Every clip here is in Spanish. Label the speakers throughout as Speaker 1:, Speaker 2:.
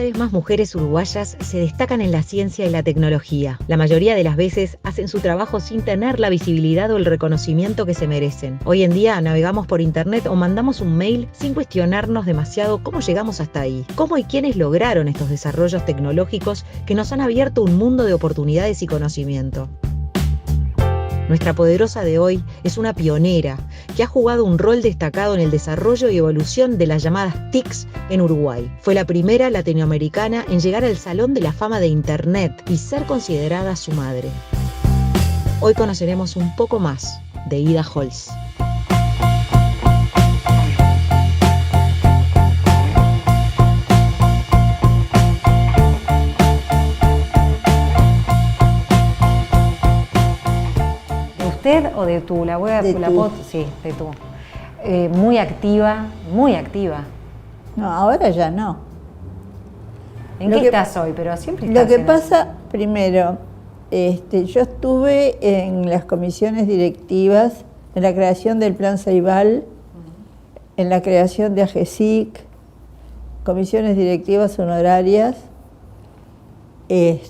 Speaker 1: vez más mujeres uruguayas se destacan en la ciencia y la tecnología. La mayoría de las veces hacen su trabajo sin tener la visibilidad o el reconocimiento que se merecen. Hoy en día navegamos por internet o mandamos un mail sin cuestionarnos demasiado cómo llegamos hasta ahí. ¿Cómo y quiénes lograron estos desarrollos tecnológicos que nos han abierto un mundo de oportunidades y conocimiento? Nuestra poderosa de hoy es una pionera que ha jugado un rol destacado en el desarrollo y evolución de las llamadas TICs en Uruguay. Fue la primera latinoamericana en llegar al Salón de la Fama de Internet y ser considerada su madre. Hoy conoceremos un poco más de Ida Holz.
Speaker 2: ¿Usted o de tú? La web, la pot, sí, de tú. Muy activa, muy activa.
Speaker 3: No, ahora ya no.
Speaker 2: ¿En qué estás hoy? Pero siempre estás.
Speaker 3: Lo que pasa, primero, yo estuve en las comisiones directivas, en la creación del Plan Ceibal, en la creación de AGESIC, comisiones directivas honorarias, en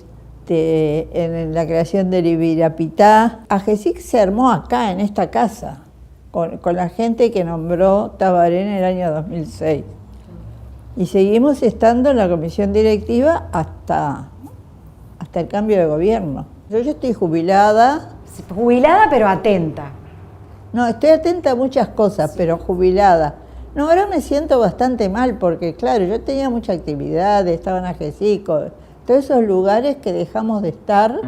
Speaker 3: la creación del Ibirapitá. AGESIC se armó acá, en esta casa, con la gente que nombró Tabaré en el año 2006. Y seguimos estando en la comisión directiva hasta el cambio de gobierno. Yo ya estoy jubilada.
Speaker 2: Jubilada pero atenta.
Speaker 3: No, estoy atenta a muchas cosas, sí, pero jubilada. No, ahora me siento bastante mal porque, claro, yo tenía mucha actividad, estaba en AGESIC, todos esos lugares que dejamos de estar.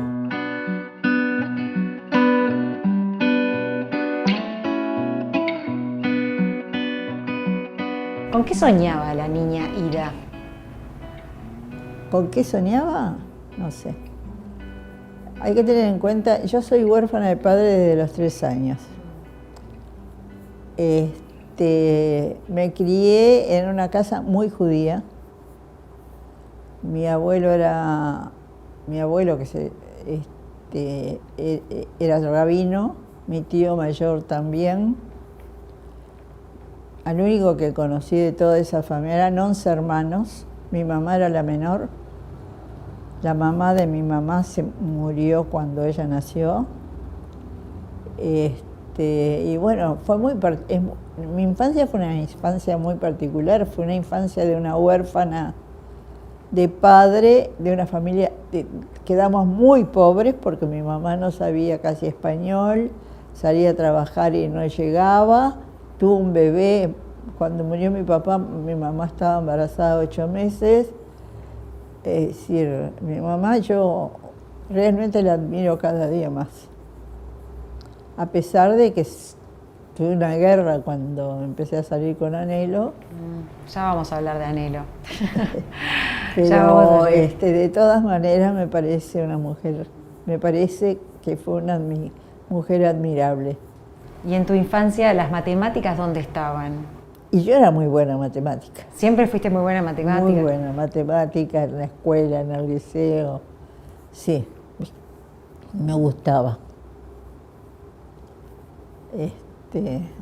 Speaker 2: ¿Con qué soñaba la niña Ida?
Speaker 3: ¿Con qué soñaba? No sé. Hay que tener en cuenta, yo soy huérfana de padre desde los 3 años. Me crié en una casa muy judía. Mi abuelo que era rabino, mi tío mayor también. Al único que conocí de toda esa familia eran 11 hermanos. Mi mamá era la menor. La mamá de mi mamá se murió cuando ella nació. Y bueno, mi infancia fue una infancia muy particular. Fue una infancia de una huérfana de padre, de una familia, quedamos muy pobres porque mi mamá no sabía casi español, salía a trabajar y no llegaba, tuvo un bebé, cuando murió mi papá, mi mamá estaba embarazada 8 meses, es decir, mi mamá yo realmente la admiro cada día más, a pesar de que tuve una guerra cuando empecé a salir con Anhelo.
Speaker 2: Ya vamos a hablar de Anhelo.
Speaker 3: Pero de todas maneras me parece que fue una mujer admirable.
Speaker 2: ¿Y en tu infancia las matemáticas dónde estaban?
Speaker 3: Y yo era muy buena en matemática.
Speaker 2: ¿Siempre fuiste muy buena en matemática?
Speaker 3: Muy buena en matemática, en la escuela, en el liceo. Sí, me gustaba.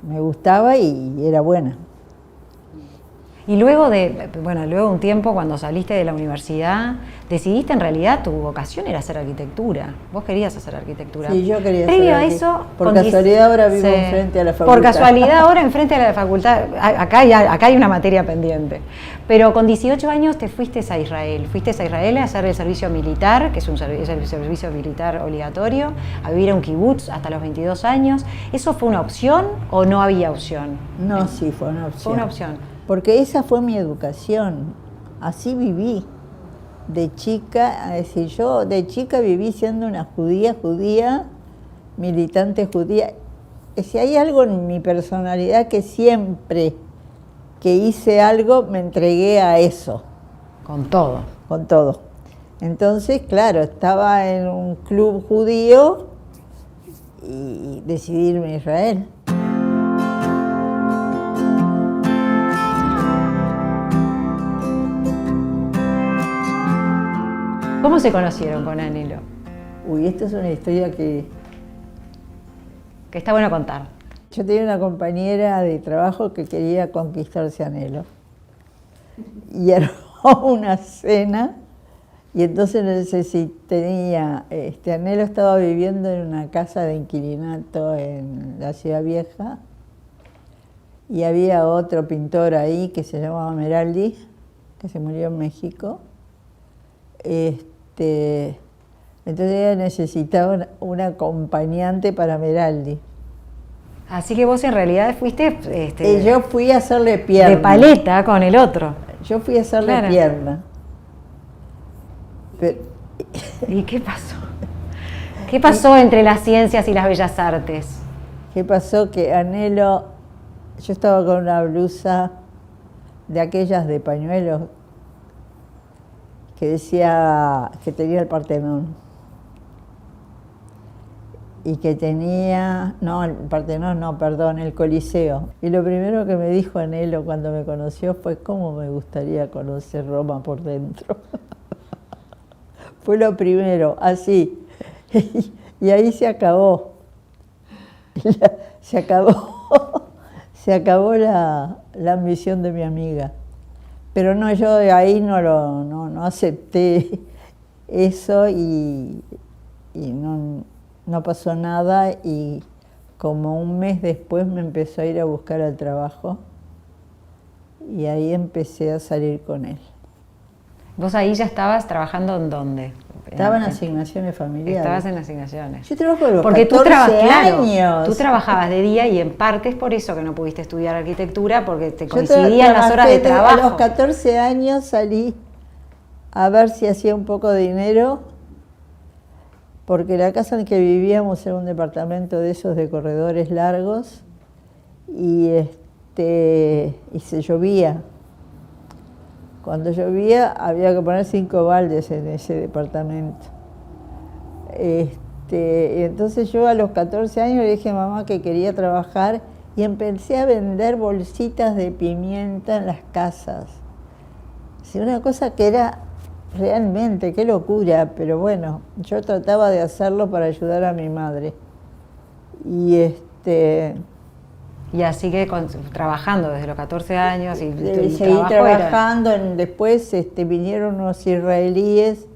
Speaker 3: Me gustaba y era buena.
Speaker 2: Y luego de un tiempo, cuando saliste de la universidad, decidiste en realidad tu vocación era hacer arquitectura. Vos querías hacer arquitectura.
Speaker 3: Sí, yo quería
Speaker 2: Previo
Speaker 3: hacer
Speaker 2: a eso,
Speaker 3: por casualidad ahora vivo enfrente a la facultad.
Speaker 2: Por casualidad ahora enfrente a la facultad. Acá hay una materia pendiente. Pero con 18 años te fuiste a Israel. Fuiste a Israel a hacer el servicio militar, que es un servicio militar obligatorio, a vivir a un kibutz hasta los 22 años. ¿Eso fue una opción o no había opción?
Speaker 3: No, sí, fue una opción.
Speaker 2: Fue una opción.
Speaker 3: Porque esa fue mi educación, así viví de chica, es decir, yo de chica viví siendo una judía, militante judía. Si hay algo en mi personalidad que siempre que hice algo me entregué a eso.
Speaker 2: Con todo.
Speaker 3: Con todo. Entonces, claro, estaba en un club judío y decidí irme a Israel.
Speaker 2: ¿Cómo se conocieron con Anhelo?
Speaker 3: Uy, esta es una historia que
Speaker 2: está bueno contar.
Speaker 3: Yo tenía una compañera de trabajo que quería conquistarse a Anhelo. Y una cena y entonces tenía, Anhelo estaba viviendo en una casa de inquilinato en la Ciudad Vieja y había otro pintor ahí que se llamaba Meraldi, que se murió en México. Entonces ella necesitaba un acompañante para Meraldi.
Speaker 2: Así que vos en realidad fuiste...
Speaker 3: Yo fui a hacerle pierna.
Speaker 2: De paleta con el otro.
Speaker 3: Yo fui a hacerle
Speaker 2: Claro.
Speaker 3: pierna. Pero,
Speaker 2: ¿Y qué pasó? ¿Qué pasó entre las ciencias y las bellas artes?
Speaker 3: ¿qué pasó? Que Anhelo, yo estaba con una blusa de aquellas de pañuelos que decía que tenía el Partenón. Y que tenía, no, el Partenón no, perdón, el Coliseo. Y lo primero que me dijo Anhelo cuando me conoció fue cómo me gustaría conocer Roma por dentro. Fue lo primero, así. Y ahí se acabó. Se acabó la ambición de mi amiga. Pero no, yo de ahí no acepté eso y no pasó nada, y como un mes después me empezó a ir a buscar al trabajo y ahí empecé a salir con él.
Speaker 2: ¿Vos ahí ya estabas trabajando en dónde?
Speaker 3: Estaba en asignaciones familiares.
Speaker 2: Estabas en asignaciones.
Speaker 3: Yo trabajo de los
Speaker 2: Porque
Speaker 3: 14 años.
Speaker 2: Tú trabajabas de día y en parte es por eso que no pudiste estudiar arquitectura, porque te
Speaker 3: Yo
Speaker 2: coincidían las horas de trabajo.
Speaker 3: A los 14 años salí a ver si hacía un poco de dinero, porque la casa en que vivíamos era un departamento de esos de corredores largos y se llovía. Cuando llovía había que poner 5 baldes en ese departamento. Y entonces yo a los 14 años le dije a mamá que quería trabajar y empecé a vender bolsitas de pimienta en las casas. Sí, una cosa que era realmente, qué locura, pero bueno, yo trataba de hacerlo para ayudar a mi madre. Y
Speaker 2: Y así que trabajando desde los 14 años y tu
Speaker 3: seguí
Speaker 2: trabajo
Speaker 3: trabajando. Después vinieron unos israelíes,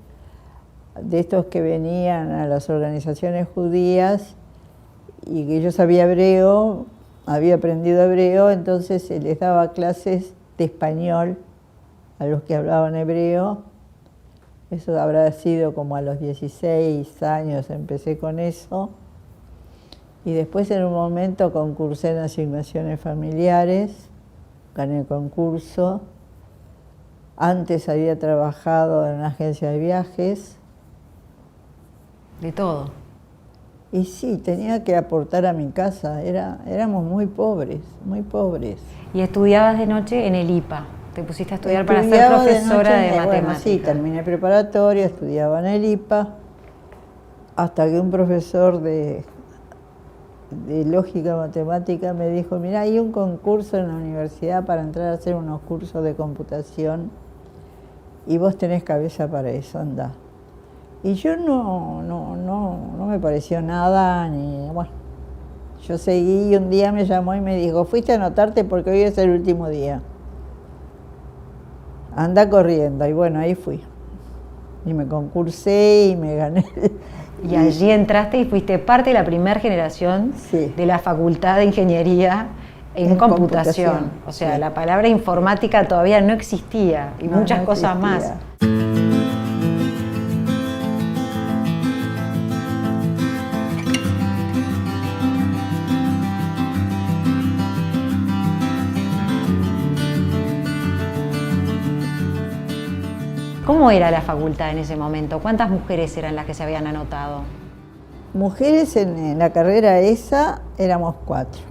Speaker 3: de estos que venían a las organizaciones judías, y que yo sabía hebreo, había aprendido hebreo, entonces se les daba clases de español a los que hablaban hebreo. Eso habrá sido como a los 16 años, empecé con eso. Y después en un momento concursé en asignaciones familiares, gané el concurso. Antes había trabajado en una agencia de viajes.
Speaker 2: de todo.
Speaker 3: Y sí, tenía que aportar a mi casa, éramos muy pobres, muy pobres.
Speaker 2: Y estudiabas de noche en el IPA. Te pusiste a estudiar para ser
Speaker 3: Estudiaba
Speaker 2: profesora de
Speaker 3: noche,
Speaker 2: matemáticas.
Speaker 3: Bueno, sí, terminé preparatoria, estudiaba en el IPA, hasta que un profesor de lógica matemática me dijo, mira, hay un concurso en la universidad para entrar a hacer unos cursos de computación y vos tenés cabeza para eso, andá. Y yo no me pareció nada, bueno, yo seguí y un día me llamó y me dijo, fuiste a anotarte porque hoy es el último día. Anda corriendo, y bueno, ahí fui. Y me concursé y me gané.
Speaker 2: Y allí entraste y fuiste parte de la primera generación
Speaker 3: Sí.
Speaker 2: de la Facultad de Ingeniería en computación.
Speaker 3: computación,
Speaker 2: O sea,
Speaker 3: sí.
Speaker 2: la palabra informática todavía no existía y muchas
Speaker 3: No
Speaker 2: cosas más.
Speaker 3: existía.
Speaker 2: ¿Cómo era la facultad en ese momento? ¿Cuántas mujeres eran las que se habían anotado?
Speaker 3: Mujeres en la carrera esa éramos 4.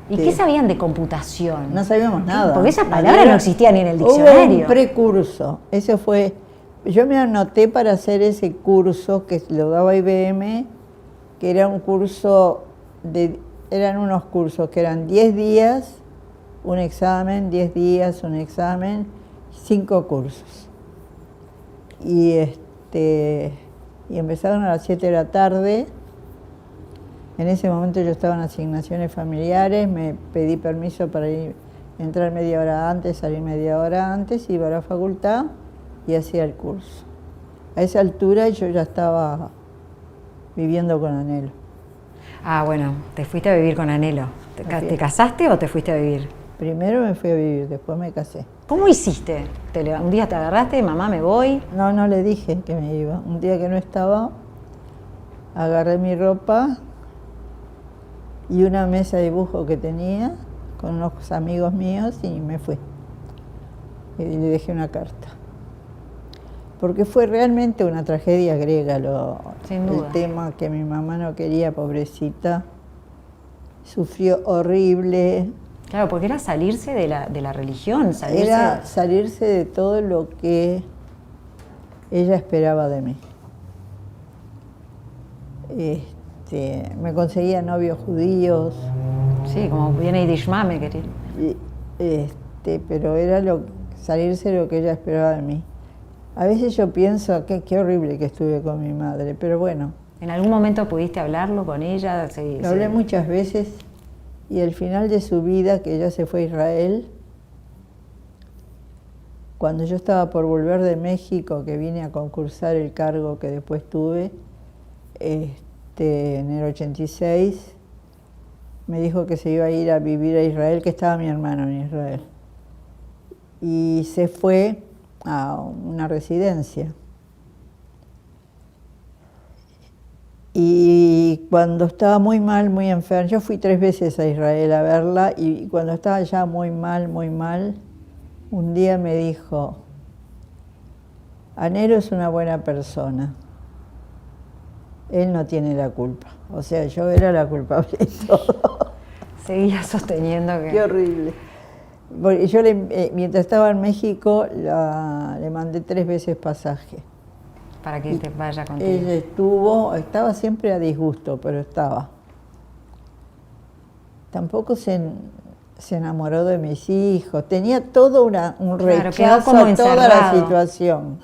Speaker 2: ¿Y qué sabían de computación?
Speaker 3: No sabíamos nada.
Speaker 2: Porque esa palabra no existía ni en el diccionario.
Speaker 3: Hubo un precurso, eso fue. Yo me anoté para hacer ese curso que lo daba IBM, que era un curso eran unos cursos que eran 10 días, un examen, 10 días, un examen, 5 cursos. Y empezaron a las 7 de la tarde. En ese momento yo estaba en asignaciones familiares, me pedí permiso para ir entrar media hora antes, salir media hora antes, iba a la facultad y hacía el curso. A esa altura yo ya estaba viviendo con Anhelo.
Speaker 2: Ah, bueno, te fuiste a vivir con Anhelo. ¿Te casaste o te fuiste a vivir?
Speaker 3: Primero me fui a vivir, después me casé.
Speaker 2: ¿Cómo hiciste? Un día te agarraste, mamá, me voy.
Speaker 3: No, no le dije que me iba. Un día que no estaba, agarré mi ropa y una mesa de dibujo que tenía con unos amigos míos y me fui. Y le dejé una carta. Porque fue realmente una tragedia griega
Speaker 2: Sin duda.
Speaker 3: el tema que mi mamá no quería, pobrecita. Sufrió horrible.
Speaker 2: Claro, porque era salirse de la religión,
Speaker 3: Era salirse de todo lo que ella esperaba de mí. Me conseguía novios judíos.
Speaker 2: Sí, como viene Idishma, me quería.
Speaker 3: Pero era salirse de lo que ella esperaba de mí. A veces yo pienso que qué horrible que estuve con mi madre, pero bueno.
Speaker 2: ¿En algún momento pudiste hablarlo con ella?
Speaker 3: Lo hablé muchas veces y al final de su vida, que ella se fue a Israel, cuando yo estaba por volver de México, que vine a concursar el cargo que después tuve, en el 86, me dijo que se iba a ir a vivir a Israel, que estaba mi hermano en Israel. Y se fue a una residencia. Y cuando estaba muy mal, muy enferma, yo fui 3 veces a Israel a verla, y cuando estaba ya muy mal, un día me dijo: Anhelo es una buena persona, él no tiene la culpa. O sea, yo era la culpable de todo.
Speaker 2: Seguía sosteniendo que...
Speaker 3: Qué horrible. Porque yo, mientras estaba en México, le mandé 3 veces pasaje.
Speaker 2: Para que te vaya contigo.
Speaker 3: Ella estaba siempre a disgusto, pero estaba. Tampoco se enamoró de mis hijos. Tenía todo un rechazo
Speaker 2: como
Speaker 3: a toda la
Speaker 2: encerrado.
Speaker 3: situación.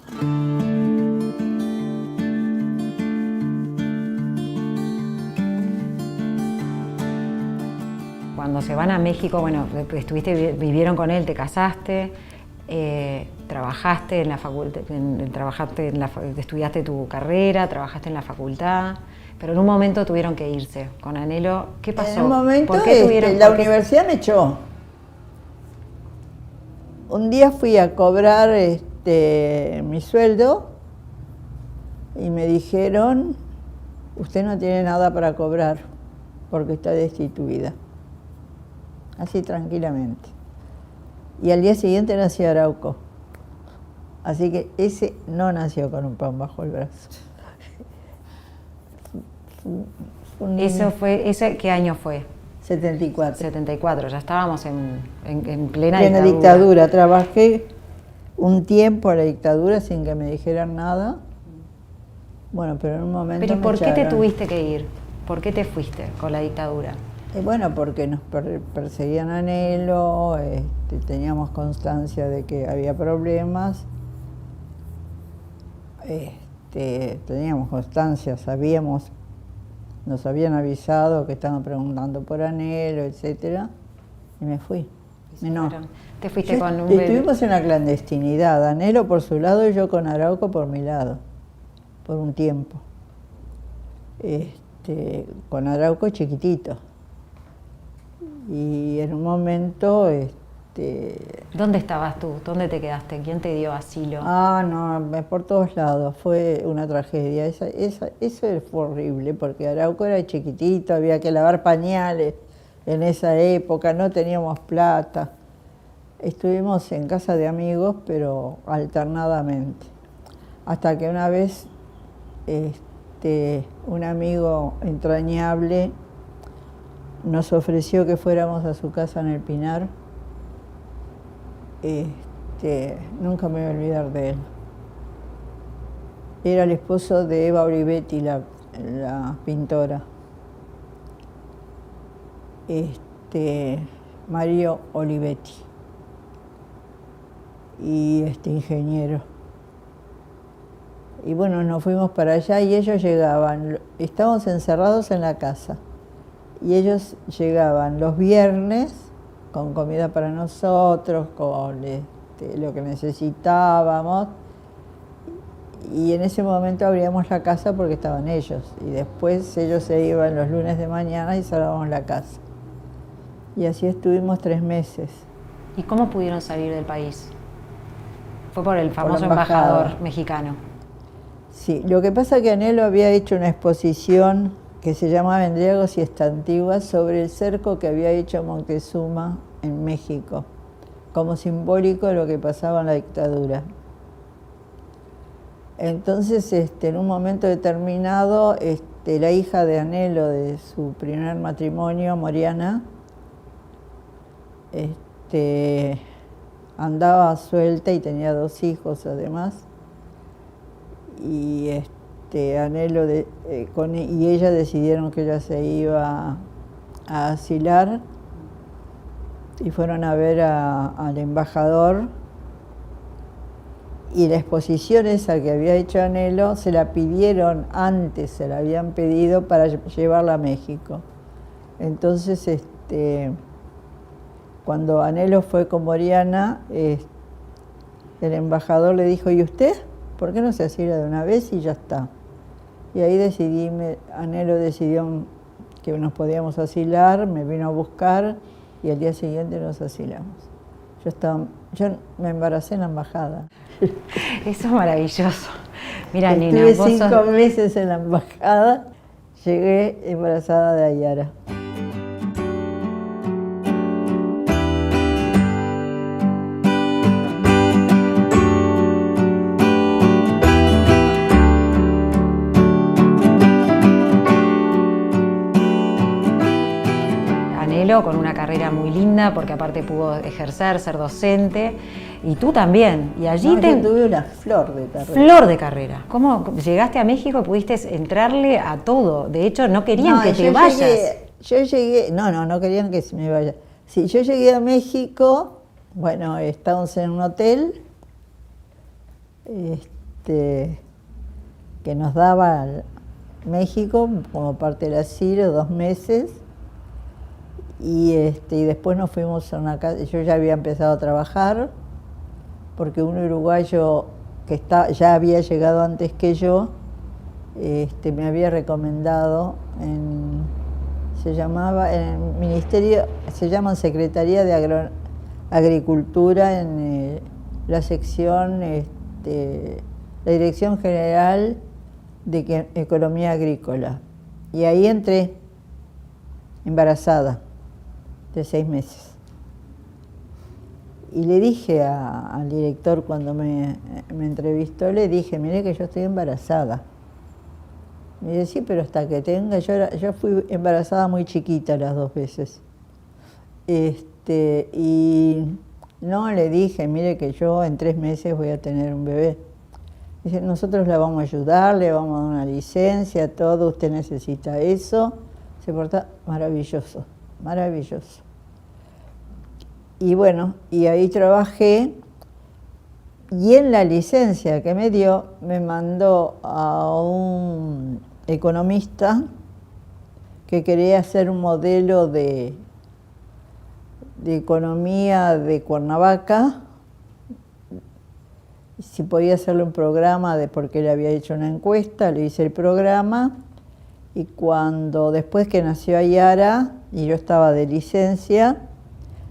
Speaker 2: Cuando se van a México, bueno, vivieron con él, te casaste, trabajaste en la facultad, estudiaste tu carrera, trabajaste en la facultad, pero en un momento tuvieron que irse. Con Anhelo, ¿qué pasó?
Speaker 3: En un momento
Speaker 2: ¿Por qué
Speaker 3: la universidad me echó. Un día fui a cobrar mi sueldo y me dijeron: usted no tiene nada para cobrar porque está destituida. Así tranquilamente. Y al día siguiente nació Arauco. Así que ese no nació con un pan bajo el brazo.
Speaker 2: ¿Qué año fue?
Speaker 3: 74.
Speaker 2: 74, ya estábamos en plena
Speaker 3: dictadura. Trabajé un tiempo en la dictadura sin que me dijeran nada. Bueno, pero en un momento
Speaker 2: ¿Pero
Speaker 3: me
Speaker 2: por qué te
Speaker 3: echaron.
Speaker 2: tuviste que ir? ¿Por qué te fuiste con la dictadura?
Speaker 3: Bueno, porque nos perseguían a Anhelo, teníamos constancia de que había problemas, teníamos constancia, sabíamos, nos habían avisado que estaban preguntando por Anhelo, etcétera, y me fui. No.
Speaker 2: ¿Te fuiste con un
Speaker 3: Estuvimos en la clandestinidad, Anhelo por su lado y yo con Arauco por mi lado, por un tiempo. Con Arauco chiquitito. Y en un momento...
Speaker 2: ¿Dónde estabas tú? ¿Dónde te quedaste? ¿Quién te dio asilo?
Speaker 3: No, por todos lados. Fue una tragedia. Eso fue horrible, porque Arauco era chiquitito, había que lavar pañales en esa época, no teníamos plata. Estuvimos en casa de amigos, pero alternadamente. Hasta que una vez un amigo entrañable nos ofreció que fuéramos a su casa en el Pinar. Nunca me voy a olvidar de él. Era el esposo de Eva Olivetti, la pintora. Mario Olivetti. Y ingeniero. Y bueno, nos fuimos para allá y ellos llegaban. Estábamos encerrados en la casa. Y ellos llegaban los viernes con comida para nosotros, con lo que necesitábamos. Y en ese momento abríamos la casa porque estaban ellos. Y después ellos se iban los lunes de mañana y cerrábamos la casa. Y así estuvimos 3 meses.
Speaker 2: ¿Y cómo pudieron salir del país? Fue por el
Speaker 3: Por
Speaker 2: famoso
Speaker 3: la embajada.
Speaker 2: embajador mexicano.
Speaker 3: Sí, lo que pasa es que Anhelo había hecho una exposición que se llamaba Endriagos y Estantiguas sobre el cerco que había hecho Moctezuma en México, como simbólico de lo que pasaba en la dictadura. Entonces, en un momento determinado, la hija de Anhelo, de su primer matrimonio, Moriana, andaba suelta y tenía 2 hijos además. Y Anhelo y ella decidieron que ella se iba a asilar y fueron a ver al embajador. Y la exposición esa que había hecho Anhelo se la pidieron antes, se la habían pedido para llevarla a México. Entonces, cuando Anhelo fue con Moriana, el embajador le dijo, ¿y usted? ¿Por qué no se asila de una vez y ya está? Y ahí Anhelo decidió que nos podíamos asilar, me vino a buscar y al día siguiente nos asilamos. Yo me embaracé en la embajada.
Speaker 2: Eso es maravilloso. Mira,
Speaker 3: Estuve
Speaker 2: Nina, vos
Speaker 3: 5 meses en la embajada, llegué embarazada de Ayara.
Speaker 2: con una carrera muy linda, porque aparte pudo ejercer, ser docente, y tú también. Y allí
Speaker 3: yo tuve una flor de carrera.
Speaker 2: Flor de carrera. ¿Cómo llegaste a México y pudiste entrarle a todo? De hecho, no querían que te vayas.
Speaker 3: Yo llegué, no querían que me vaya. Sí, yo llegué a México, bueno, estábamos en un hotel, que nos daba México como parte del asilo, 2 meses. Y después nos fuimos a una casa. Yo ya había empezado a trabajar porque un uruguayo que ya había llegado antes que yo me había recomendado se llaman Secretaría de Agricultura en la sección, la Dirección General de Economía Agrícola. Y ahí entré embarazada de 6 meses. Y le dije al director cuando me entrevistó, le dije, mire que yo estoy embarazada. Me dice, sí, pero hasta que tenga, yo fui embarazada muy chiquita las 2 veces. Y no, le dije, mire que yo en 3 meses voy a tener un bebé. Dice, nosotros la vamos a ayudar, le vamos a dar una licencia, todo, usted necesita eso. Se porta maravilloso, maravilloso. Y bueno, y ahí trabajé, y en la licencia que me dio, me mandó a un economista que quería hacer un modelo de economía de Cuernavaca, si podía hacerle un programa, porque él había hecho una encuesta, le hice el programa, y después que nació Ayara, y yo estaba de licencia,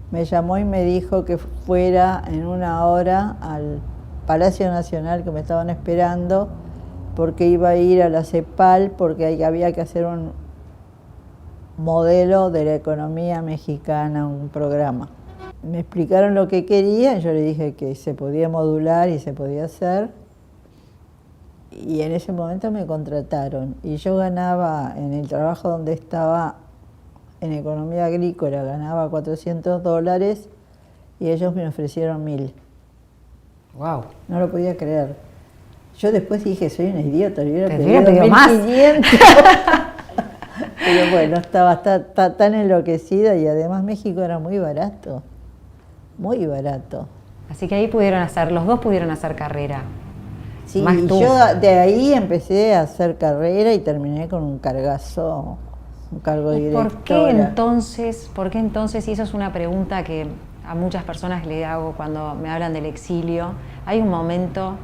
Speaker 3: me llamó y me dijo que fuera en 1 hora al Palacio Nacional, que me estaban esperando, porque iba a ir a la CEPAL, porque había que hacer un modelo de la economía mexicana, un programa. Me explicaron lo que querían, yo le dije que se podía modular y se podía hacer, y en ese momento me contrataron. Y yo ganaba, en el trabajo donde estaba, en economía agrícola, ganaba $400 y ellos me ofrecieron 1.000.
Speaker 2: Wow.
Speaker 3: No lo podía creer. Yo después dije, soy una idiota, le hubiera
Speaker 2: pedido
Speaker 3: pedido
Speaker 2: más.
Speaker 3: 1.500. Pero bueno, estaba tan enloquecida, y además México era muy barato, muy barato.
Speaker 2: Así que ahí los dos pudieron hacer carrera.
Speaker 3: Sí,
Speaker 2: más
Speaker 3: y
Speaker 2: tú.
Speaker 3: yo de ahí empecé a hacer carrera y terminé con un cargazo un cargo de directora.
Speaker 2: ¿Por qué entonces, y eso es una pregunta que a muchas personas le hago cuando me hablan del exilio, hay un momento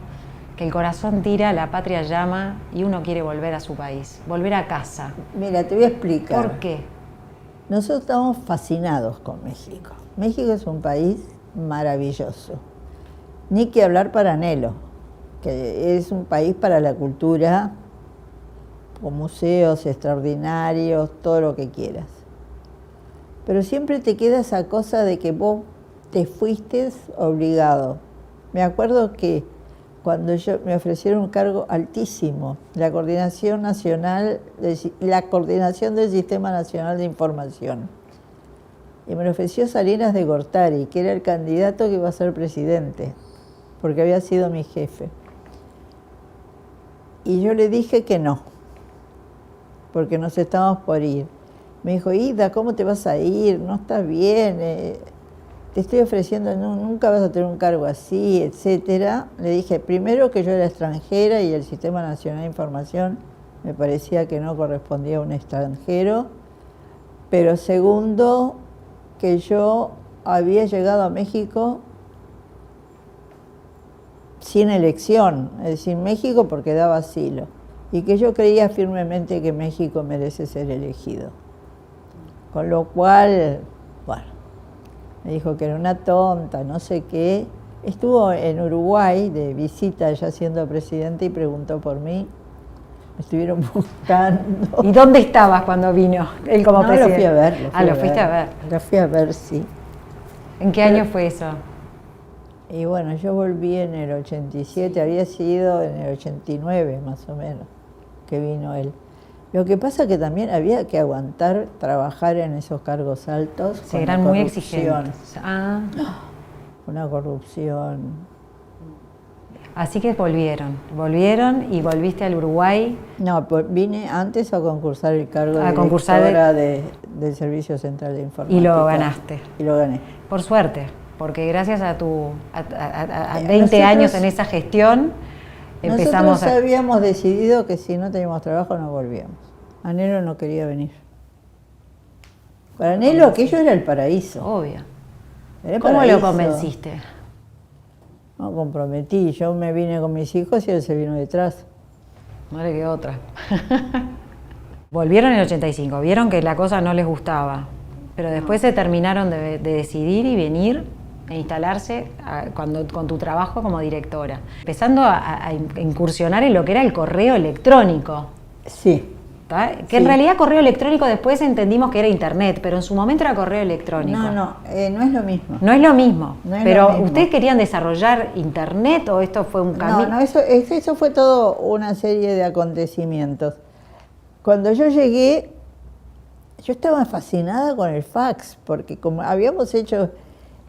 Speaker 2: que el corazón tira, la patria llama y uno quiere volver a su país, volver a casa?
Speaker 3: Mira, te voy a explicar.
Speaker 2: ¿Por qué?
Speaker 3: Nosotros estamos fascinados con México. México es un país maravilloso. Ni que hablar para Nelo, que es un país para la cultura, con museos extraordinarios, todo lo que quieras. Pero siempre te queda esa cosa de que vos te fuiste obligado. Me acuerdo que cuando me ofrecieron un cargo altísimo, la coordinación del Sistema Nacional de Información, y me lo ofreció Salinas de Gortari, que era el candidato que iba a ser presidente, porque había sido mi jefe. Y yo le dije que no, porque nos estábamos por ir. Me dijo, Ida, ¿cómo te vas a ir? No estás bien, te estoy ofreciendo, nunca vas a tener un cargo así, etcétera. Le dije, primero, que yo era extranjera y el Sistema Nacional de Información me parecía que no correspondía a un extranjero, pero segundo, que yo había llegado a México sin elección, es decir, México porque daba asilo, y que yo creía firmemente que México merece ser elegido. Con lo cual, bueno, me dijo que era una tonta, no sé qué. Estuvo en Uruguay de visita ya siendo presidente y preguntó por mí. Me estuvieron buscando.
Speaker 2: ¿Y dónde estabas cuando vino él como presidente?
Speaker 3: Lo fui a ver.
Speaker 2: Lo fuiste a ver.
Speaker 3: Lo fui a ver, sí.
Speaker 2: ¿En qué año fue eso?
Speaker 3: Y bueno, yo volví en el 87, había sido en el 89 más o menos que vino él. Lo que pasa que también había que aguantar trabajar en esos cargos altos.
Speaker 2: Sí, eran muy exigentes.
Speaker 3: Una corrupción.
Speaker 2: Así que volvieron y volviste al Uruguay.
Speaker 3: No, vine antes a concursar el cargo de directora del Servicio Central de Informática.
Speaker 2: Y lo ganaste.
Speaker 3: Y lo gané.
Speaker 2: Por suerte, porque gracias a 20 años en esa gestión empezamos
Speaker 3: nosotros habíamos decidido que si no teníamos trabajo no volvíamos. Anhelo no quería venir. Para Anhelo aquello era el paraíso.
Speaker 2: Obvio.
Speaker 3: Era
Speaker 2: ¿Cómo
Speaker 3: paraíso.
Speaker 2: lo convenciste?
Speaker 3: No, comprometí. Yo me vine con mis hijos y él se vino detrás.
Speaker 2: No le quedó otra. Volvieron en el 85, vieron que la cosa no les gustaba, pero después se terminaron de decidir y venir e instalarse con tu trabajo como directora, empezando a incursionar en lo que era el correo electrónico.
Speaker 3: Sí.
Speaker 2: Que
Speaker 3: sí.
Speaker 2: En realidad correo electrónico después entendimos que era internet, pero en su momento era correo electrónico.
Speaker 3: No es lo mismo.
Speaker 2: No es lo mismo.
Speaker 3: No es
Speaker 2: pero
Speaker 3: lo mismo.
Speaker 2: ¿ustedes querían desarrollar internet o esto fue un camino?
Speaker 3: No, eso fue todo una serie de acontecimientos. Cuando yo llegué, yo estaba fascinada con el fax, porque como habíamos hecho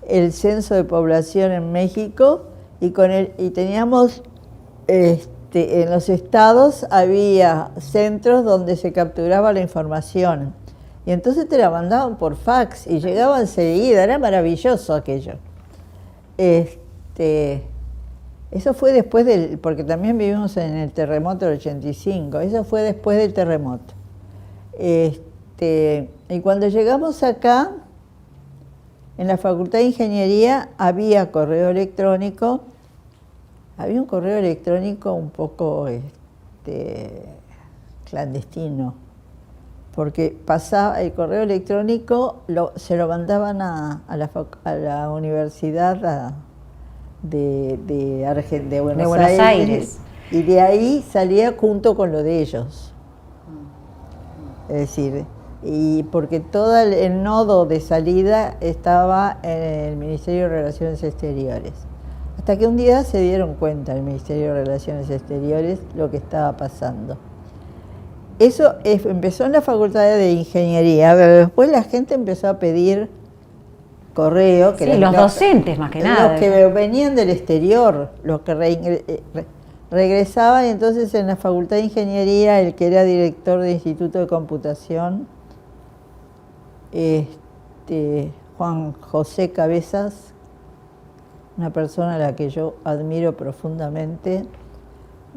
Speaker 3: el censo de población en México y teníamos en los estados había centros donde se capturaba la información y entonces te la mandaban por fax y llegaba enseguida, era maravilloso aquello. Eso fue después porque también vivimos en el terremoto del 85, eso fue después del terremoto. Y cuando llegamos acá, en la Facultad de Ingeniería había correo electrónico. Había un correo electrónico un poco clandestino, porque pasaba el correo electrónico, se lo mandaban a la Universidad de Buenos Aires, y de ahí salía junto con lo de ellos. Es decir, y porque todo el nodo de salida estaba en el Ministerio de Relaciones Exteriores. Hasta que un día se dieron cuenta el Ministerio de Relaciones Exteriores lo que estaba pasando. Eso empezó en la Facultad de Ingeniería, pero después la gente empezó a pedir correo.
Speaker 2: Sí, los docentes más que nada.
Speaker 3: Los que venían del exterior, los que regresaban, y entonces en la Facultad de Ingeniería, el que era director del Instituto de Computación, Juan José Cabezas, una persona a la que yo admiro profundamente,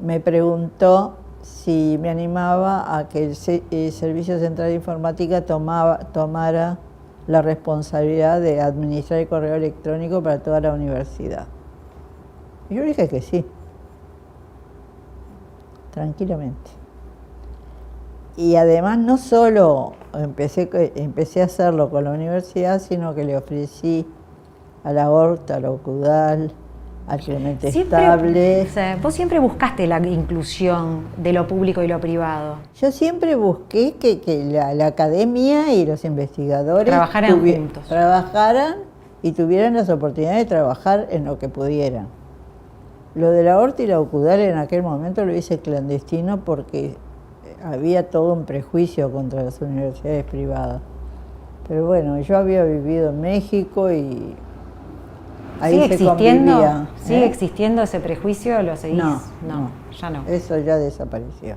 Speaker 3: me preguntó si me animaba a que el Servicio Central de Informática tomara la responsabilidad de administrar el correo electrónico para toda la universidad. Y yo dije que sí, tranquilamente. Y además no solo empecé a hacerlo con la universidad, sino que le ofrecí a la Horta, a la Ocudal, al Clemente Estable.
Speaker 2: O sea, vos siempre buscaste la inclusión de lo público y lo privado.
Speaker 3: Yo siempre busqué que la academia y los investigadores trabajaran y tuvieran las oportunidades de trabajar en lo que pudieran. Lo de la Horta y la Ocudal en aquel momento lo hice clandestino porque había todo un prejuicio contra las universidades privadas. Pero bueno, yo había vivido en México y ahí se convivía.
Speaker 2: ¿Sigue existiendo ese prejuicio? ¿Lo seguís?
Speaker 3: No,
Speaker 2: ya no.
Speaker 3: Eso ya desapareció.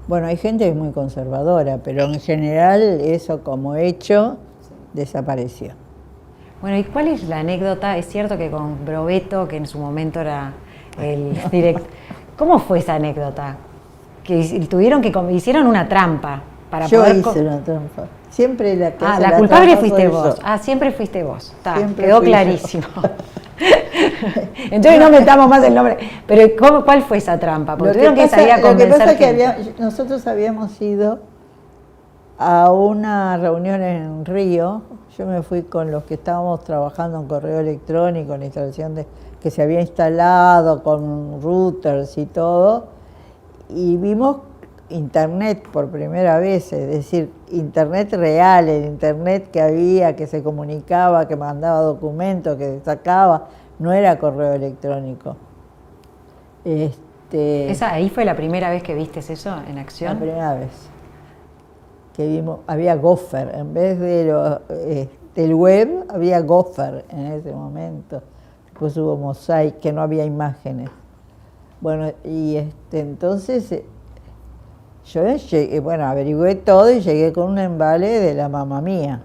Speaker 3: Bueno, hay gente que es muy conservadora, pero en general eso como hecho desapareció.
Speaker 2: Bueno, ¿y cuál es la anécdota? Es cierto que con Brovetto, que en su momento era el director, ¿cómo fue esa anécdota? Que hicieron una trampa para
Speaker 3: Yo
Speaker 2: poder...
Speaker 3: hice una trampa. Siempre la que hace
Speaker 2: la culpable
Speaker 3: trampa
Speaker 2: fuiste
Speaker 3: soy
Speaker 2: vos.
Speaker 3: yo.
Speaker 2: Siempre fuiste vos.
Speaker 3: Siempre
Speaker 2: Quedó
Speaker 3: fui yo.
Speaker 2: clarísimo. Entonces no metamos más el nombre. Pero ¿cuál fue esa trampa? Porque tuvieron que salir a convencer.
Speaker 3: Lo que pasa es
Speaker 2: gente.
Speaker 3: que nosotros habíamos ido a una reunión en Río. Yo me fui con los que estábamos trabajando en correo electrónico, en la instalación que se había instalado, con routers y todo, y vimos internet por primera vez, es decir, internet real, el internet que había, que se comunicaba, que mandaba documentos, que sacaba, no era correo electrónico.
Speaker 2: ¿Ahí fue la primera vez que viste eso en acción?
Speaker 3: La primera vez que vimos, había Gopher, en vez de del web había Gopher en ese momento. Después hubo Mosaic, que no había imágenes. Bueno, y entonces yo llegué, averigüé todo y llegué con un embale de la mamá mía.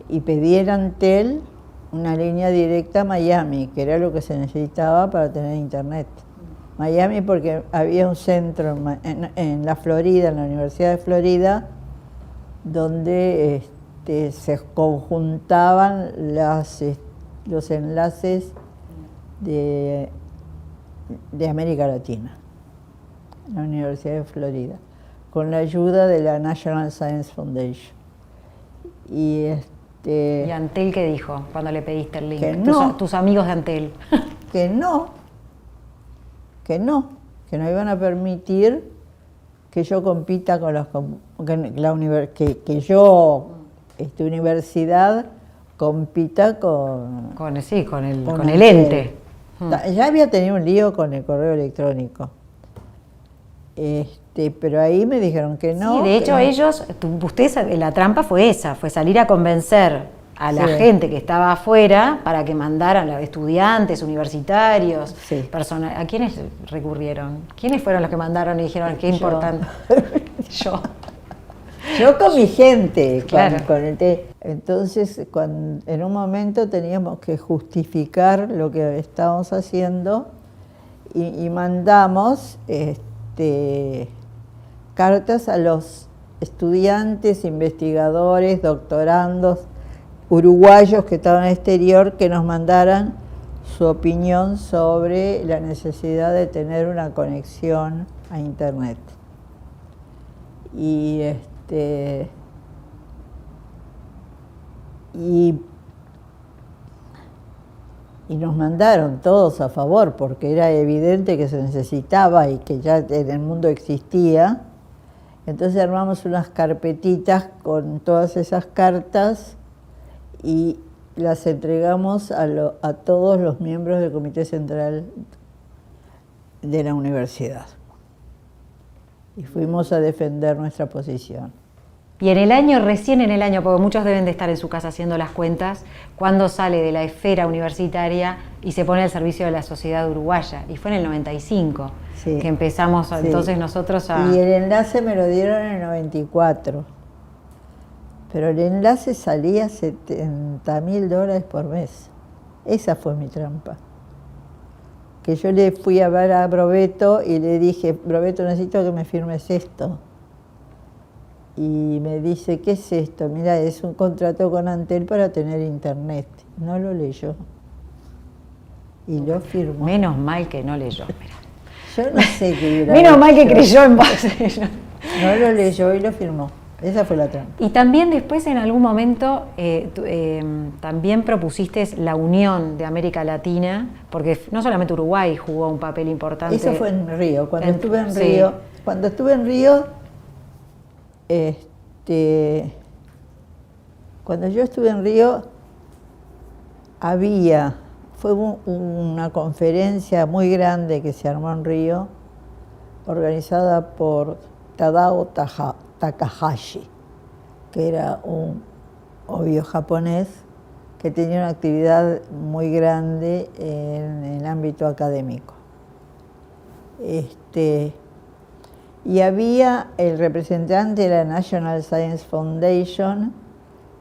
Speaker 3: Y pedí en Antel una línea directa a Miami, que era lo que se necesitaba para tener internet. Miami porque había un centro en la Florida, en la Universidad de Florida, donde se conjuntaban los enlaces de América Latina, la Universidad de Florida, con la ayuda de la National Science Foundation.
Speaker 2: ¿Y Antel qué dijo cuando le pediste el link?
Speaker 3: Que no.
Speaker 2: Tus amigos de Antel.
Speaker 3: Que no iban a permitir que yo compita con esta universidad compita
Speaker 2: con el ente.
Speaker 3: Ya había tenido un lío con el correo electrónico. Pero ahí me dijeron que no.
Speaker 2: Sí, de hecho ustedes, la trampa fue esa, fue salir a convencer a la gente que estaba afuera para que mandaran a estudiantes, universitarios, personas. ¿A quiénes recurrieron? ¿Quiénes fueron los que mandaron y dijeron qué importante?
Speaker 3: Yo con mi gente,
Speaker 2: claro.
Speaker 3: Entonces, en un momento teníamos que justificar lo que estábamos haciendo y mandamos cartas a los estudiantes, investigadores, doctorandos, uruguayos que estaban en el exterior, que nos mandaran su opinión sobre la necesidad de tener una conexión a Internet. Y nos mandaron todos a favor, porque era evidente que se necesitaba y que ya en el mundo existía. Entonces armamos unas carpetitas con todas esas cartas y las entregamos a todos los miembros del Comité Central de la universidad. Y fuimos a defender nuestra posición.
Speaker 2: Y recién en el año, porque muchos deben de estar en su casa haciendo las cuentas, cuando sale de la esfera universitaria y se pone al servicio de la sociedad uruguaya. Y fue en el 95 que empezamos entonces nosotros a...
Speaker 3: Y el enlace me lo dieron en el 94. Pero el enlace salía $70.000 por mes. Esa fue mi trampa. que yo le fui a ver a Brovetto y le dije, Brovetto, necesito que me firmes esto. Y me dice, ¿qué es esto? Mira, es un contrato con Antel para tener internet. No lo leyó. Y lo firmó.
Speaker 2: Menos mal que no leyó, mira.
Speaker 3: Yo no sé qué hubiera
Speaker 2: Menos mal que
Speaker 3: hecho.
Speaker 2: creyó en vos.
Speaker 3: No lo leyó y lo firmó. Esa fue la trama.
Speaker 2: Y también después en algún momento también propusiste la unión de América Latina, porque no solamente Uruguay jugó un papel importante.
Speaker 3: Eso fue en Río. Cuando estuve en
Speaker 2: sí.
Speaker 3: Río, cuando yo estuve en Río, fue una conferencia muy grande que se armó en Río, organizada por Tadao Takahashi, que era un obvio japonés que tenía una actividad muy grande en el ámbito académico. Y había el representante de la National Science Foundation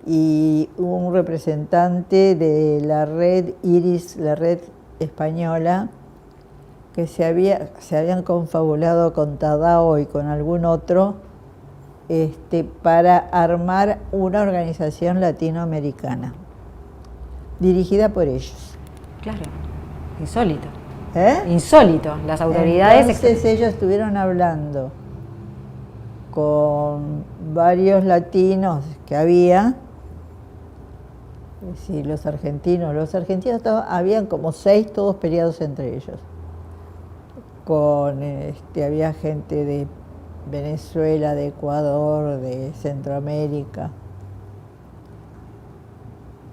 Speaker 3: y un representante de la red IRIS, la red española, que se habían confabulado con Tadao y con algún otro para armar una organización latinoamericana, dirigida por ellos.
Speaker 2: Claro, insólito.
Speaker 3: ¿Eh?
Speaker 2: Insólito, las autoridades...
Speaker 3: Entonces ellos estuvieron hablando con varios latinos que había, sí, los argentinos habían como 6, todos peleados entre ellos. Había gente de Venezuela, de Ecuador, de Centroamérica,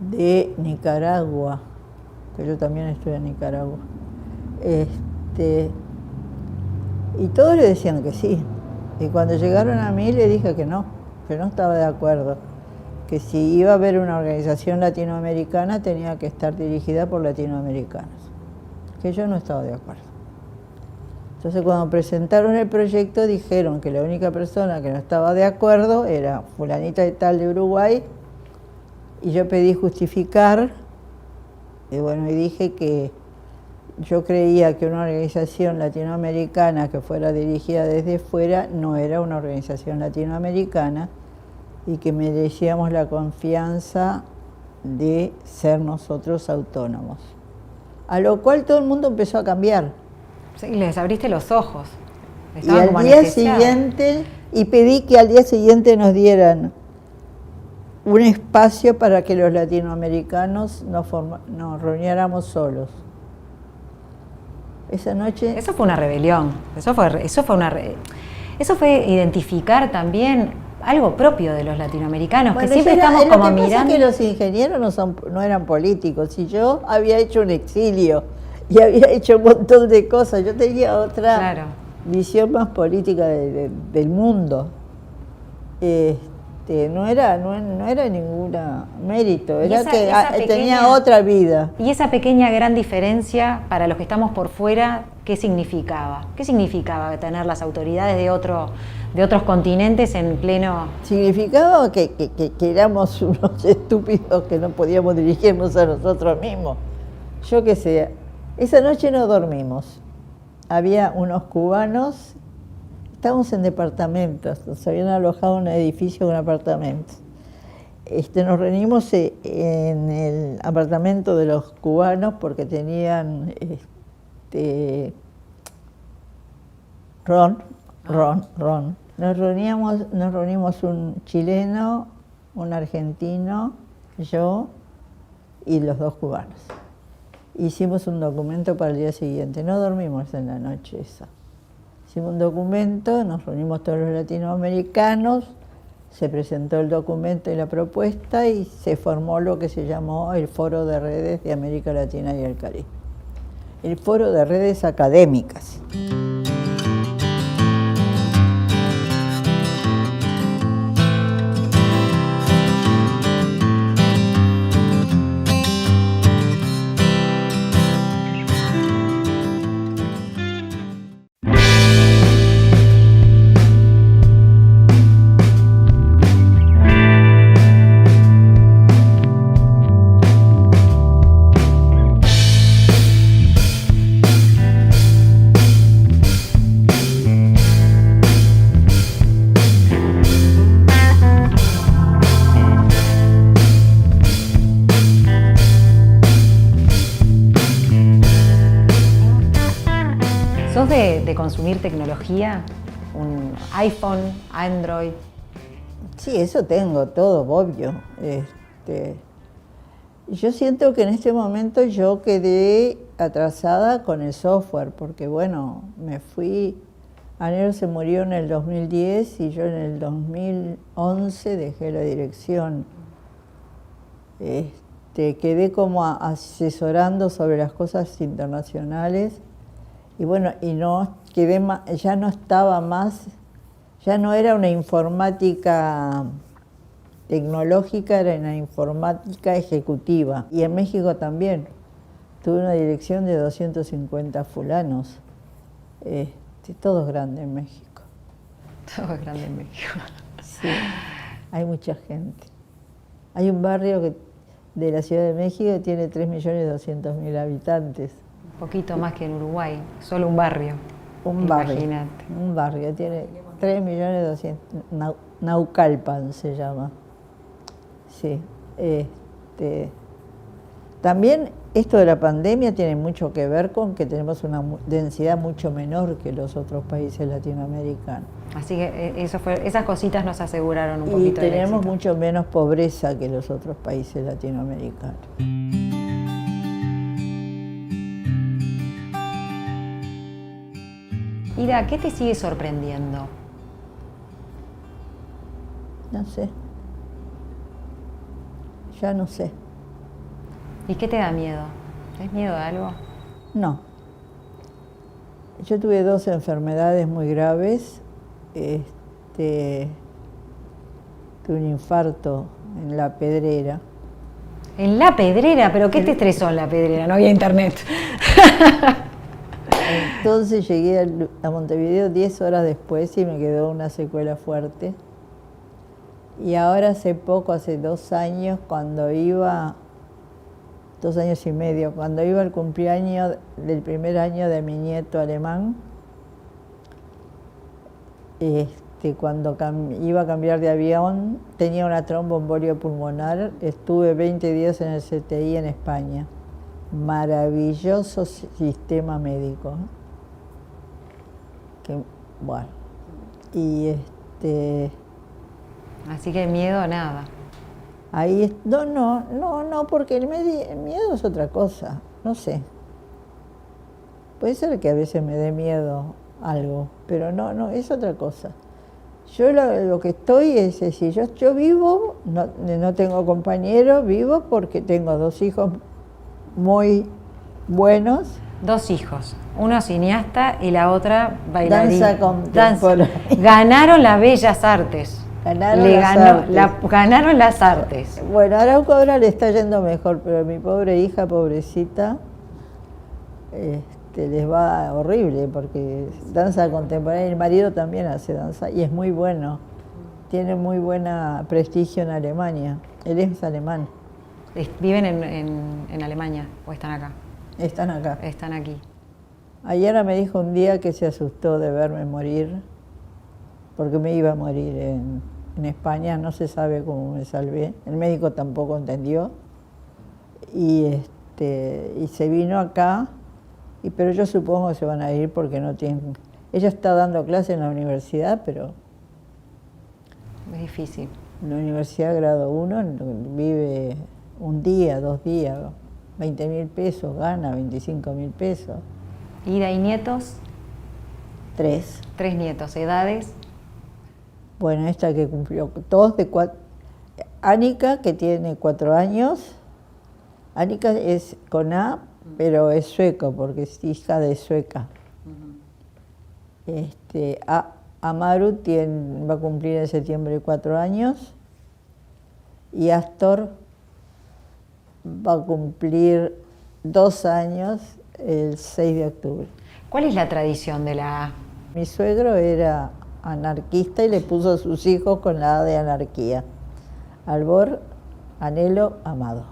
Speaker 3: de Nicaragua, que yo también estuve en Nicaragua. Y todos le decían que sí. Y cuando llegaron a mí le dije que no estaba de acuerdo, que si iba a haber una organización latinoamericana tenía que estar dirigida por latinoamericanos, que yo no estaba de acuerdo. Entonces cuando presentaron el proyecto dijeron que la única persona que no estaba de acuerdo era fulanita y tal de Uruguay, y yo pedí justificar, y dije que yo creía que una organización latinoamericana que fuera dirigida desde fuera no era una organización latinoamericana y que merecíamos la confianza de ser nosotros autónomos. A lo cual todo el mundo empezó a cambiar.
Speaker 2: Sí, les abriste los ojos.
Speaker 3: Y al día siguiente, y pedí que al día siguiente nos dieran un espacio para que los latinoamericanos nos reuniéramos solos. Esa noche...
Speaker 2: Eso fue una rebelión, eso fue identificar también algo propio de los latinoamericanos, que siempre estamos como mirando... Lo que pasa es
Speaker 3: que los ingenieros no eran políticos, y yo había hecho un exilio, y había hecho un montón de cosas, yo tenía otra visión más política del mundo. No era ningún mérito, era que tenía otra vida.
Speaker 2: Y esa pequeña gran diferencia para los que estamos por fuera, ¿qué significaba? ¿Qué significaba tener las autoridades de otros continentes en pleno...?
Speaker 3: Significaba que éramos unos estúpidos que no podíamos dirigirnos a nosotros mismos. Yo qué sé, esa noche no dormimos. Había unos cubanos... Estábamos en departamentos, nos habían alojado en un edificio con apartamentos. Nos reunimos en el apartamento de los cubanos porque tenían ron. Nos reunimos un chileno, un argentino, yo y los 2 cubanos. Hicimos un documento para el día siguiente, no dormimos en la noche esa. Hicimos un documento, nos reunimos todos los latinoamericanos, se presentó el documento y la propuesta y se formó lo que se llamó el Foro de Redes de América Latina y el Caribe. El Foro de Redes Académicas.
Speaker 2: ¿Sos de consumir tecnología? ¿Un iPhone, Android?
Speaker 3: Sí, eso tengo, todo, obvio. Yo siento que en este momento yo quedé atrasada con el software, porque bueno, me fui, Anelo se murió en el 2010 y yo en el 2011 dejé la dirección. Quedé como asesorando sobre las cosas internacionales y bueno, y no quedé ya no estaba más, ya no era una informática tecnológica, era una informática ejecutiva. Y en México también. Tuve una dirección de 250 fulanos. Todo es grande en México.
Speaker 2: Todo es grande en México.
Speaker 3: Sí, hay mucha gente. Hay un barrio de la Ciudad de México que tiene 3.200.000 habitantes.
Speaker 2: Un poquito más que en Uruguay, solo un barrio.
Speaker 3: Un barrio.
Speaker 2: Imagínate.
Speaker 3: Un barrio, tiene 3.200.000. Naucalpan se llama. Sí. También esto de la pandemia tiene mucho que ver con que tenemos una densidad mucho menor que los otros países latinoamericanos.
Speaker 2: Así que esas cositas nos aseguraron un poquito.
Speaker 3: Y tenemos
Speaker 2: del éxito.
Speaker 3: mucho menos pobreza que los otros países latinoamericanos.
Speaker 2: Ida, ¿qué te sigue sorprendiendo?
Speaker 3: No sé. Ya no sé.
Speaker 2: ¿Y qué te da miedo? ¿Tenés miedo de algo?
Speaker 3: No. Yo tuve 2 enfermedades muy graves. Tuve un infarto en La Pedrera.
Speaker 2: En La Pedrera, ¿pero qué te estresó en La Pedrera? No había internet.
Speaker 3: Entonces llegué a Montevideo 10 horas después y me quedó una secuela fuerte. Y ahora hace poco, hace 2 años, 2 años y medio, cuando iba al cumpleaños del primer año de mi nieto alemán, cuando iba a cambiar de avión, tenía una tromboembolia pulmonar, estuve 20 días en el CTI en España. Maravilloso sistema médico. Bueno, y
Speaker 2: Así que miedo nada.
Speaker 3: ahí, no, porque el miedo es otra cosa, no sé. Puede ser que a veces me dé miedo algo, pero no, es otra cosa. Yo lo que estoy es decir, yo vivo, no tengo compañero, vivo porque tengo 2 hijos muy buenos.
Speaker 2: 2 hijos, uno cineasta y la otra bailarina.
Speaker 3: Danza contemporánea.
Speaker 2: Ganaron las bellas artes. Ganaron las artes.
Speaker 3: Bueno, a Arauco ahora le está yendo mejor, pero mi pobre hija, pobrecita, les va horrible porque danza contemporánea, el marido también hace danza y es muy bueno, tiene muy buena prestigio en Alemania, él es alemán.
Speaker 2: ¿Viven en Alemania o están acá?
Speaker 3: Están acá.
Speaker 2: Están aquí.
Speaker 3: Ayer me dijo un día que se asustó de verme morir, porque me iba a morir en España, no se sabe cómo me salvé, el médico tampoco entendió, y se vino acá, pero yo supongo que se van a ir porque no tienen... Ella está dando clase en la universidad, pero...
Speaker 2: Es difícil.
Speaker 3: En la universidad grado 1 vive un día, 2 días, 20.000 pesos, gana 25.000 pesos.
Speaker 2: ¿Ida y nietos?
Speaker 3: 3.
Speaker 2: 3 nietos. ¿Edades?
Speaker 3: Bueno, esta que cumplió, todos de 4. Ánica, que tiene 4 años. Ánica es con A, pero es sueco, porque es hija de sueca. Amaru va a cumplir en septiembre 4 años. Y Astor va a cumplir 2 años el 6 de octubre.
Speaker 2: ¿Cuál es la tradición de la A?
Speaker 3: Mi suegro era anarquista y le puso a sus hijos con la A de anarquía. Albor, Anelo, Amado.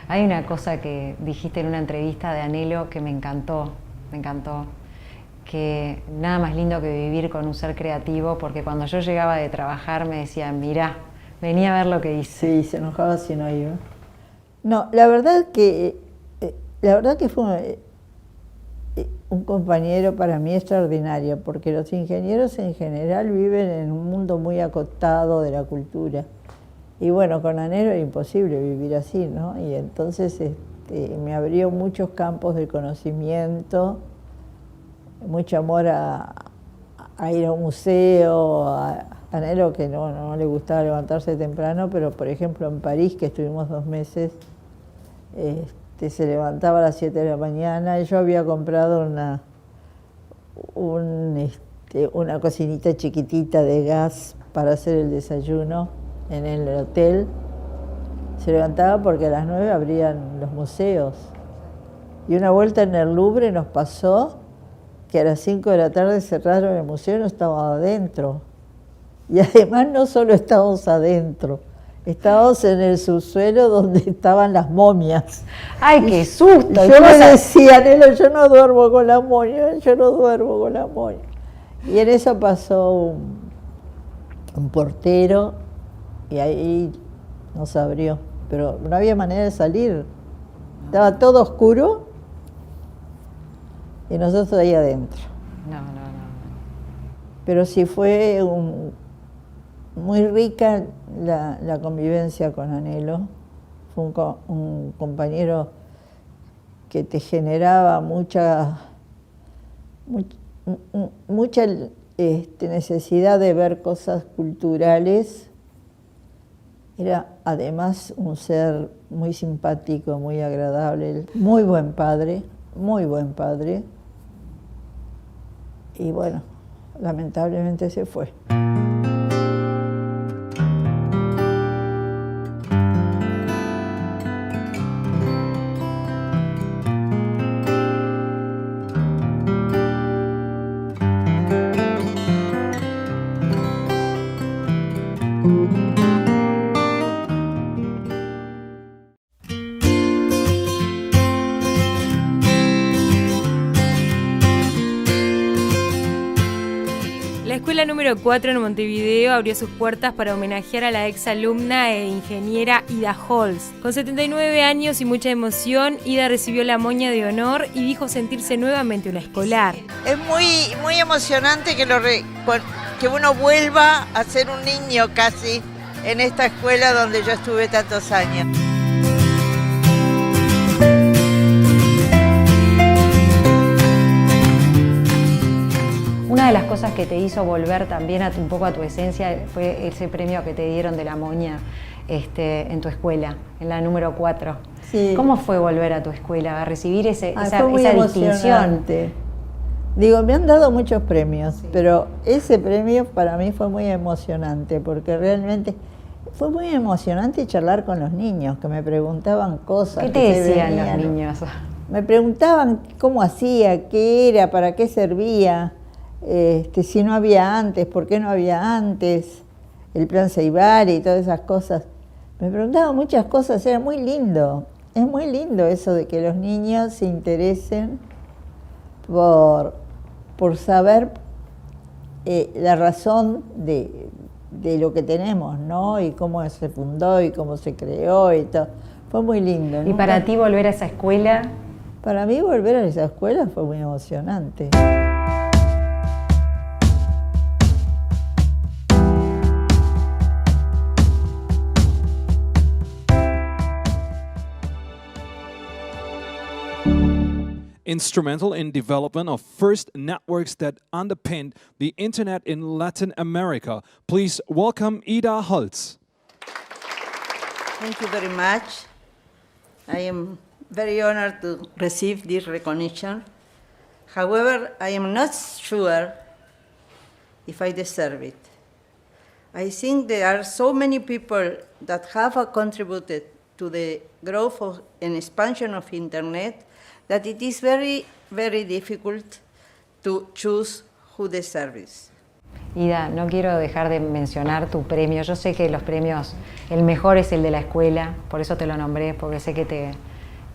Speaker 2: Hay una cosa que dijiste en una entrevista de Anelo que me encantó, que nada más lindo que vivir con un ser creativo, porque cuando yo llegaba de trabajar me decían, mirá, vení a ver lo que hice.
Speaker 3: Sí, se enojaba si no iba. No, la verdad que un compañero para mí extraordinario, porque los ingenieros en general viven en un mundo muy acotado de la cultura. Y bueno, con Anhelo era imposible vivir así, ¿no? Y entonces me abrió muchos campos de conocimiento, mucho amor a ir a un museo, a Anhelo, que no le gustaba levantarse temprano, pero por ejemplo en París, que estuvimos 2 meses, se levantaba a las 7 de la mañana. Yo había comprado una cocinita chiquitita de gas para hacer el desayuno en el hotel. Se levantaba porque a las 9 abrían los museos. Y una vuelta en el Louvre nos pasó que a las 5 de la tarde cerraron el museo y no estábamos adentro. Y además no solo estábamos adentro, estábamos en el subsuelo donde estaban las momias.
Speaker 2: ¡Ay, qué susto!
Speaker 3: Yo me decía, Anhelo, yo no duermo con la momia, yo no duermo con la momia. Y en eso pasó un portero y ahí nos abrió. Pero no había manera de salir. Estaba todo oscuro y nosotros ahí adentro.
Speaker 2: No.
Speaker 3: Pero sí fue muy rica la convivencia con Anhelo. Fue un compañero que te generaba mucha necesidad de ver cosas culturales. Era además un ser muy simpático, muy agradable, muy buen padre, muy buen padre. Y bueno, lamentablemente se fue.
Speaker 4: La escuela número 4 en Montevideo abrió sus puertas para homenajear a la exalumna e ingeniera Ida Holz. Con 79 años y mucha emoción, Ida recibió la moña de honor y dijo sentirse nuevamente una escolar.
Speaker 5: Es muy emocionante que uno vuelva a ser un niño casi en esta escuela donde yo estuve tantos años.
Speaker 2: Una de las cosas que te hizo volver también un poco a tu esencia fue ese premio que te dieron de la moña en tu escuela, en la número 4.
Speaker 3: Sí.
Speaker 2: ¿Cómo fue volver a tu escuela, a recibir esa
Speaker 3: muy
Speaker 2: distinción?
Speaker 3: Digo, me han dado muchos premios, sí, pero ese premio para mí fue muy emocionante, porque realmente fue muy emocionante charlar con los niños, que me preguntaban cosas.
Speaker 2: ¿Qué te decían los niños?
Speaker 3: Me preguntaban cómo hacía, qué era, para qué servía. Si no había antes, por qué no había antes, el plan Ceibari y todas esas cosas. Me preguntaban muchas cosas, era muy lindo. Es muy lindo eso de que los niños se interesen por saber la razón de lo que tenemos, ¿no? Y cómo se fundó y cómo se creó y todo. Fue muy lindo.
Speaker 2: ¿Y para ti volver a esa escuela?
Speaker 3: Para mí volver a esa escuela fue muy emocionante.
Speaker 6: Instrumental in development of first networks that underpinned the internet in Latin America. Please welcome Ida Holz.
Speaker 5: Thank you very much. I am very honored to receive this recognition. However, I am not sure if I deserve it. I think there are so many people that have contributed to the growth and expansion of internet that it is very, very difficult to choose who deserves it.
Speaker 2: Ida, no quiero dejar de mencionar tu premio. Yo sé que los premios, el mejor es el de la escuela, por eso te lo nombré, porque sé que te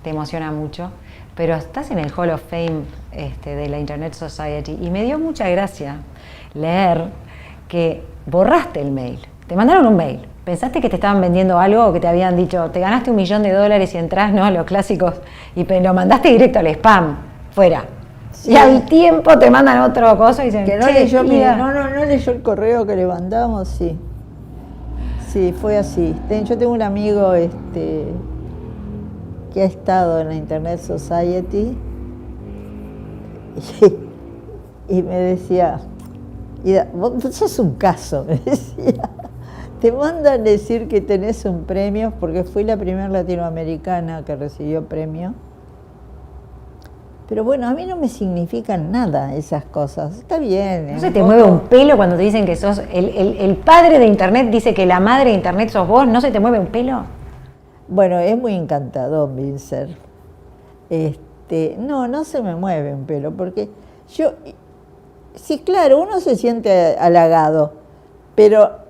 Speaker 2: emociona mucho. Pero estás en el Hall of Fame de la Internet Society y me dio mucha gracia leer que borraste el mail. Te mandaron un mail. ¿Pensaste que te estaban vendiendo algo o que te habían dicho, te ganaste $1 millón y entrás, ¿no? Los clásicos, y lo mandaste directo al spam, fuera? Y al tiempo te mandan otra cosa y dicen,
Speaker 3: Que no
Speaker 2: "Che,
Speaker 3: leyó,
Speaker 2: Ida".
Speaker 3: no leyó el correo que le mandamos, sí. Sí, fue así. Yo tengo un amigo que ha estado en la Internet Society y me decía, Ida, vos sos un caso, me decía. Te mandan decir que tenés un premio, porque fui la primera latinoamericana que recibió premio. Pero bueno, a mí no me significan nada esas cosas. Está bien.
Speaker 2: ¿No se te mueve un pelo cuando te dicen que sos el padre de Internet, dice que la madre de Internet sos vos? ¿No se te mueve un pelo?
Speaker 3: Bueno, es muy encantador, Vincent. No se me mueve un pelo, porque yo, sí, claro, uno se siente halagado, pero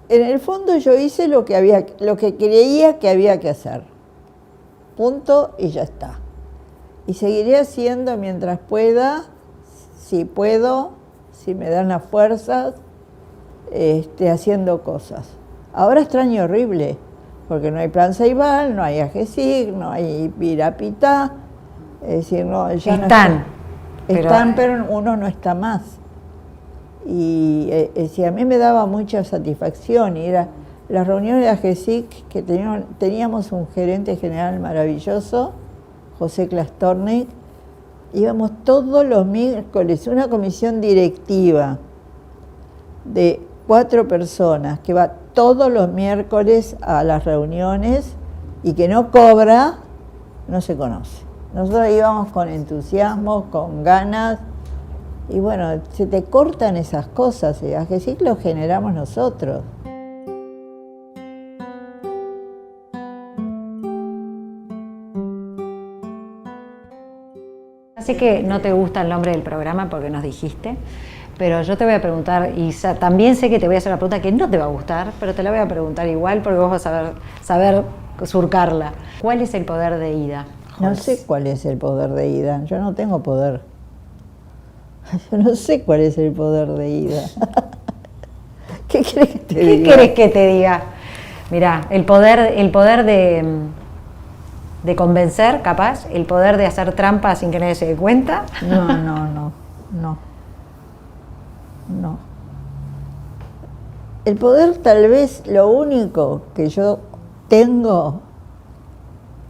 Speaker 3: en el fondo yo hice lo que creía que había que hacer. Punto y ya está. Y seguiré haciendo mientras pueda, si puedo, si me dan las fuerzas, haciendo cosas. Ahora extraño horrible, porque no hay Plan Ceibal, no hay AGESIC, no hay Pirapitá, es decir, no, ya
Speaker 2: Están,
Speaker 3: pero uno no está más. Y a mí me daba mucha satisfacción, y era las reuniones de AGESIC, que teníamos un gerente general maravilloso, José Klastornik, íbamos todos los miércoles, una comisión directiva de 4 personas que va todos los miércoles a las reuniones y que no cobra, no se conoce. Nosotros íbamos con entusiasmo, con ganas, y bueno, se te cortan esas cosas, AGESIC lo generamos nosotros.
Speaker 2: Sé que no te gusta el nombre del programa porque nos dijiste, pero yo te voy a preguntar, y también sé que te voy a hacer una pregunta que no te va a gustar, pero te la voy a preguntar igual porque vos vas a saber surcarla. ¿Cuál es el poder de Ida Holz?
Speaker 3: No sé cuál es el poder de Ida, yo no tengo poder. Yo no sé cuál es el poder de Ida. ¿Qué querés que te diga?
Speaker 2: ¿Qué querés que te diga? Mirá, el poder de convencer, capaz, el poder de hacer trampa sin que nadie se dé cuenta.
Speaker 3: No. El poder, tal vez, lo único que yo tengo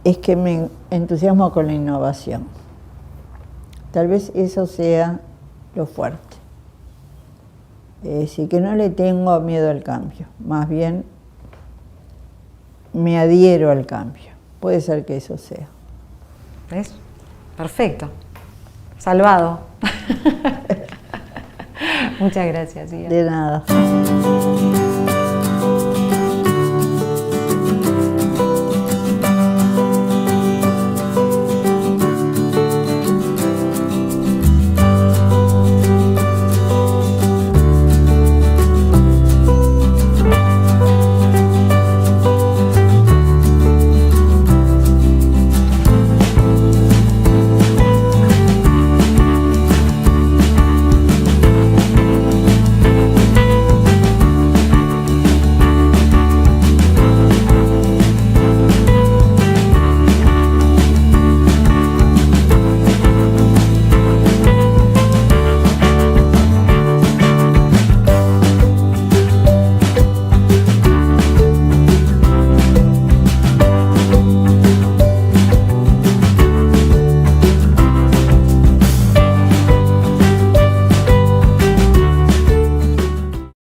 Speaker 3: es que me entusiasmo con la innovación. Tal vez eso sea lo fuerte. Es decir, que no le tengo miedo al cambio, más bien me adhiero al cambio. Puede ser que eso sea.
Speaker 2: ¿Ves? Perfecto. Salvado. Muchas gracias, Ida.
Speaker 3: De nada.